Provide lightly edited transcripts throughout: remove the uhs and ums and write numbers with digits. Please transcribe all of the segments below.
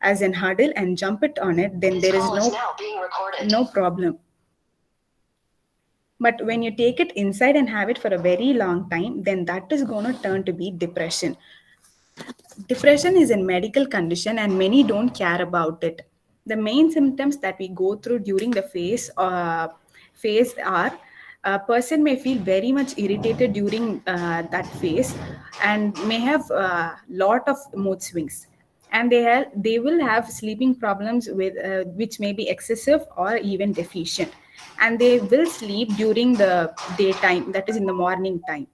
as an hurdle and jump it on it, then there is no problem. But when you take it inside and have it for a very long time, then that is going to turn to be depression. Depression is a medical condition and many don't care about it. The main symptoms that we go through during the phase are a person may feel very much irritated during that phase and may have a lot of mood swings, and they will have sleeping problems with which may be excessive or even deficient, and they will sleep during the daytime, that is in the morning time,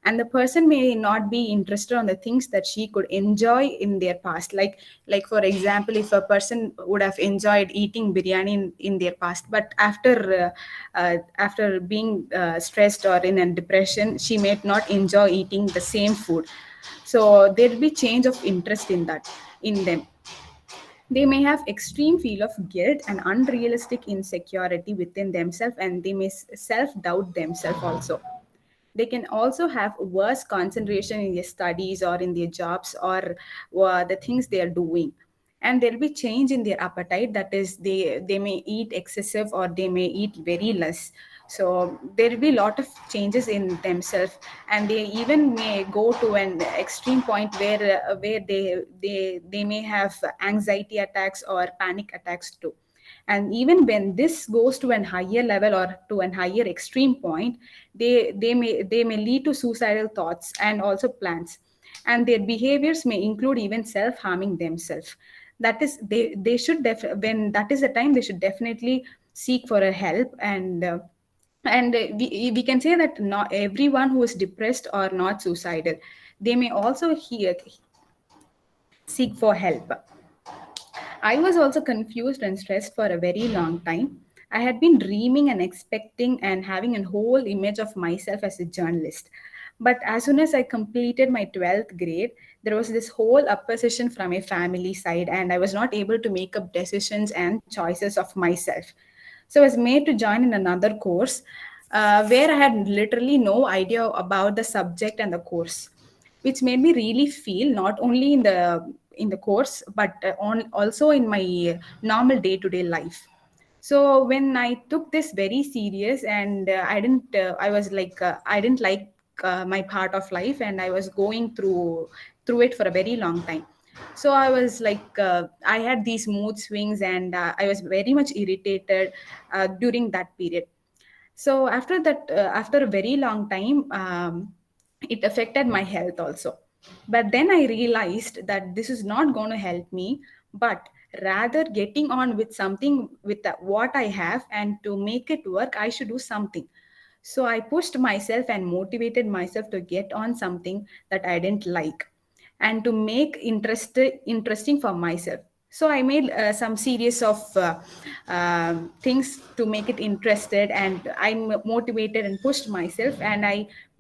and the person may not be interested on the things that she could enjoy in their past, like for example, if a person would have enjoyed eating biryani in their past, but after being stressed or in a depression, she may not enjoy eating the same food. So there will be change of interest in that in them. They may have extreme feel of guilt and unrealistic insecurity within themselves, and they may self doubt themselves also. They can also have worse concentration in their studies or in their jobs or the things they are doing, and there'll be change in their appetite, that is they may eat excessive or they may eat very less. So there will be a lot of changes in themselves, and they even may go to an extreme point where they may have anxiety attacks or panic attacks too. And even when this goes to an higher level or to an higher extreme point, they may lead to suicidal thoughts and also plans, and their behaviors may include even self harming themselves. That is they should when that is the time they should definitely seek for a help. And we can say that not everyone who is depressed or not suicidal, they may also seek for help. I was also confused and stressed for a very long time. I had been dreaming and expecting and having a whole image of myself as a journalist. But as soon as I completed my 12th grade, there was this whole opposition from a family side, and I was not able to make up decisions and choices of myself. So I was made to join in another course where I had literally no idea about the subject and the course, which made me really feel not only in the course but on also in my normal day to day life. So when I took this very serious, and I was like I didn't like my part of life, and I was going through it for a very long time. So I was like I had these mood swings, and I was very much irritated during that period. So after that, after a very long time, it affected my health also. But then I realized that this is not going to help me, but rather getting on with something with what I have, and to make it work, I should do something. So I pushed myself and motivated myself to get on something that I didn't like, and to make interesting for myself. So I made some series of things to make it interested, and I'm motivated and pushed myself, and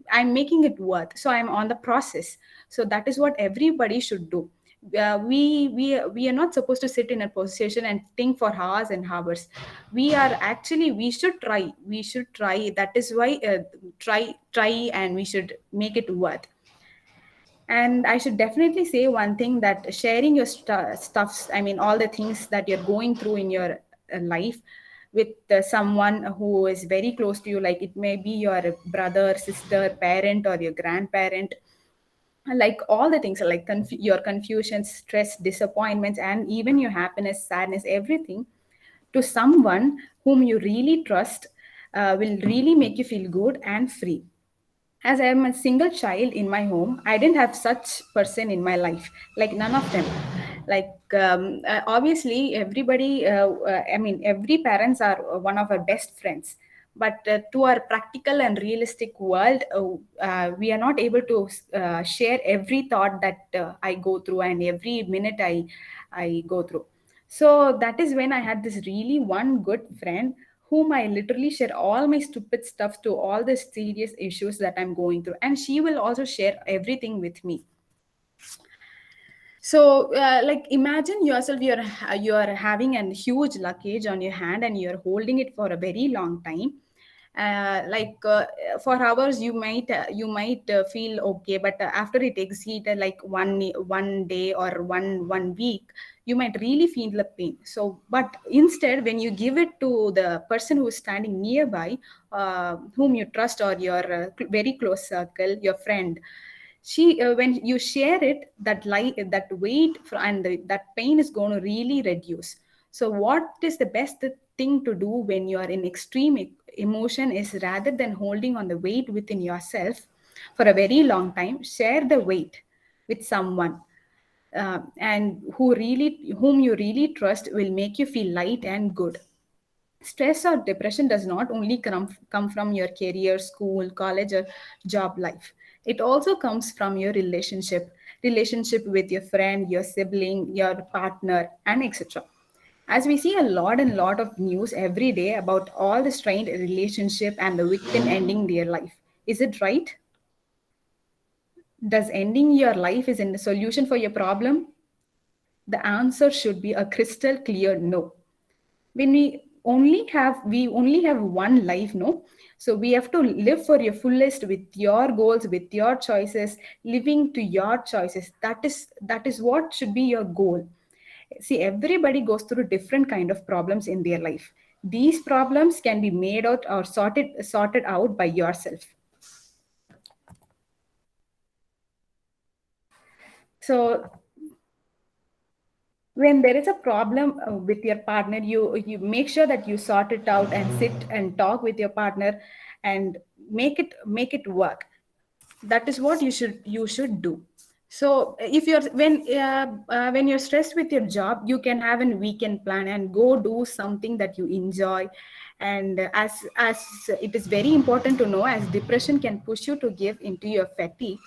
I'm making it worth. So I'm on the process. So that is what everybody should do. We are not supposed to sit in a position and think for hours and hours. We should try. That is why try, and we should make it worth. And I should definitely say one thing, that sharing your stuffs, I mean, all the things that you're going through in your life with someone who is very close to you, like it may be your brother, sister, parent, or your grandparent, like all the things like your confusions, stress, disappointments, and even your happiness, sadness, everything, to someone whom you really trust will really make you feel good and free. As I am a single child in my home, I didn't have such person in my life, like none of them. Like obviously everybody I mean every parents are one of our best friends, but to our practical and realistic world, we are not able to share every thought that I go through and every minute I go through. So that is when I had this really one good friend whom I literally share all my stupid stuff to, all the serious issues that I'm going through. And she will also share everything with me. So, like, imagine yourself, you're having a huge luggage on your hand, and you're holding it for a very long time. For hours you might feel okay, but after it exceed like one day or one week, you might really feel the pain. So but instead, when you give it to the person who is standing nearby, whom you trust, or your very close circle, your friend, when you share it, that weight and that pain is going to really reduce. So what is the best thing to do when you are in extreme emotion is, rather than holding on the weight within yourself for a very long time, share the weight with someone, and whom you really trust, will make you feel light and good. Stress or depression does not only come from your career, school, college, or job life. It also comes from your relationship with your friend, your sibling, your partner, and etc. As we see a lot and lot of news every day about all the strained relationship and the victim ending their life. Is it right? Does ending your life is in the solution for your problem? The answer should be a crystal clear no. When we only have one life, no? So we have to live for your fullest, with your goals, with your choices, living to your choices. That is what should be your goal. See, everybody goes through different kind of problems in their life. These problems can be made out or sorted out by yourself. So when there is a problem with your partner, you make sure that you sort it out and sit and talk with your partner and make it work. That is what you should do. So when you're stressed with your job, you can have a weekend plan and go do something that you enjoy. And as it is very important to know, as depression can push you to give into your fatigue,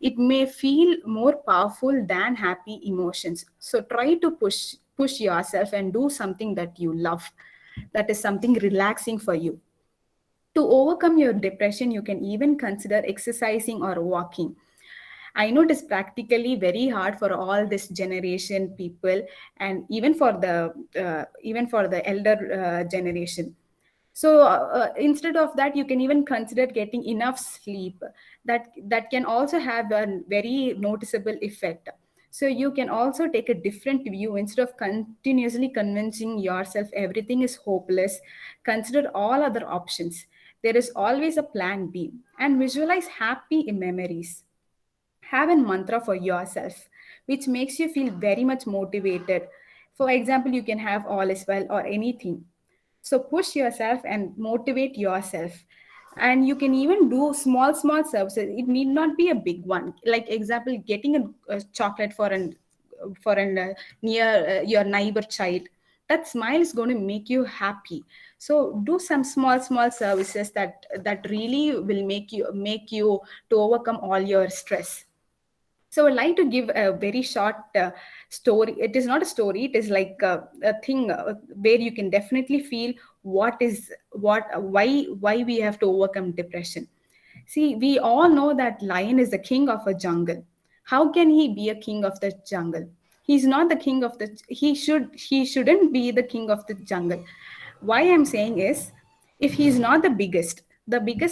it may feel more powerful than happy emotions. So try to push yourself and do something that you love, that is something relaxing for you. To overcome your depression, you can even consider exercising or walking. I know it is practically very hard for all this generation people, and even for the elder generation. So instead of that, you can even consider getting enough sleep. That can also have a very noticeable effect. So you can also take a different view. Instead of continuously convincing yourself everything is hopeless, consider all other options. There is always a plan B, and visualize happy memories. Have a mantra for yourself which makes you feel very much motivated. For example, you can have all is well or anything. So push yourself and motivate yourself. And you can even do small services. It need not be a big one. Like example, getting a chocolate for an near your neighbor child. That smile is going to make you happy. So do some small services that really will make you to overcome all your stress. So I'd like to give a very short story. It is not a story. It is like a thing where you can definitely feel why we have to overcome depression. See, we all know that lion is the king of a jungle. How can he be a king of the jungle? He's not the king of the. He shouldn't be the king of the jungle. Why I'm saying is, if he's not the biggest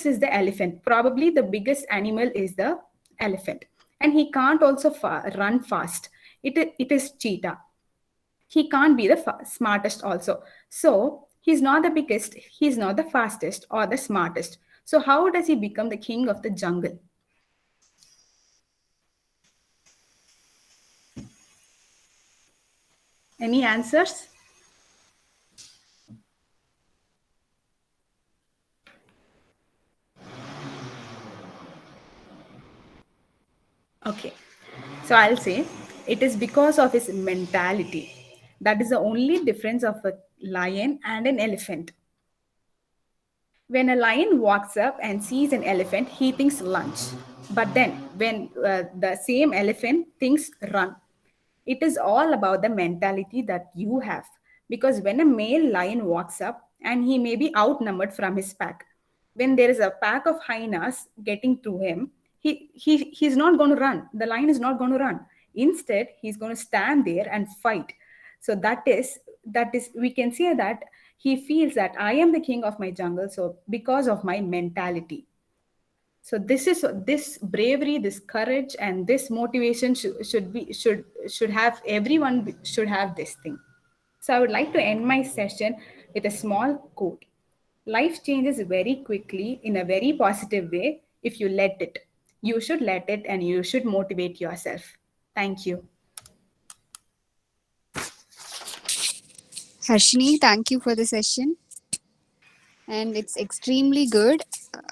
is the elephant. Probably the biggest animal is the elephant, and he can't also run fast. It is cheetah. He can't be the smartest also. So he's not the biggest, he's not the fastest or the smartest. So how does he become the king of the jungle? Any answers? Okay. So I'll say it is because of his mentality. That is the only difference of a lion and an elephant. When a lion walks up and sees an elephant, he thinks lunch. But then, when the same elephant thinks run, it is all about the mentality that you have. Because when a male lion walks up and he may be outnumbered from his pack, when there is a pack of hyenas getting to him, he's not going to run. The lion is not going to run. Instead, he's going to stand there and fight. So that is we can say that He feels that I am the king of my jungle, so because of my mentality. So this bravery, this courage, and this motivation should have everyone should have this thing. So I would like to end my session with a small quote. Life changes very quickly in a very positive way if you let it. You should let it and you should motivate yourself. Thank you. Harshini, thank you for the session. And it's extremely good.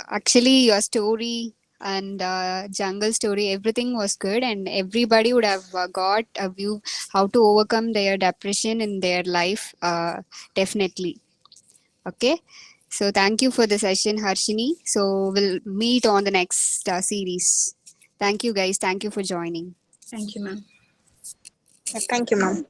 Actually, your story and jungle story, everything was good, and everybody would have got a view how to overcome their depression in their life. Definitely. Okay. So thank you for the session, Harshini. So we'll meet on the next series. Thank you, guys. Thank you for joining. Thank you, ma'am. Thank you, ma'am.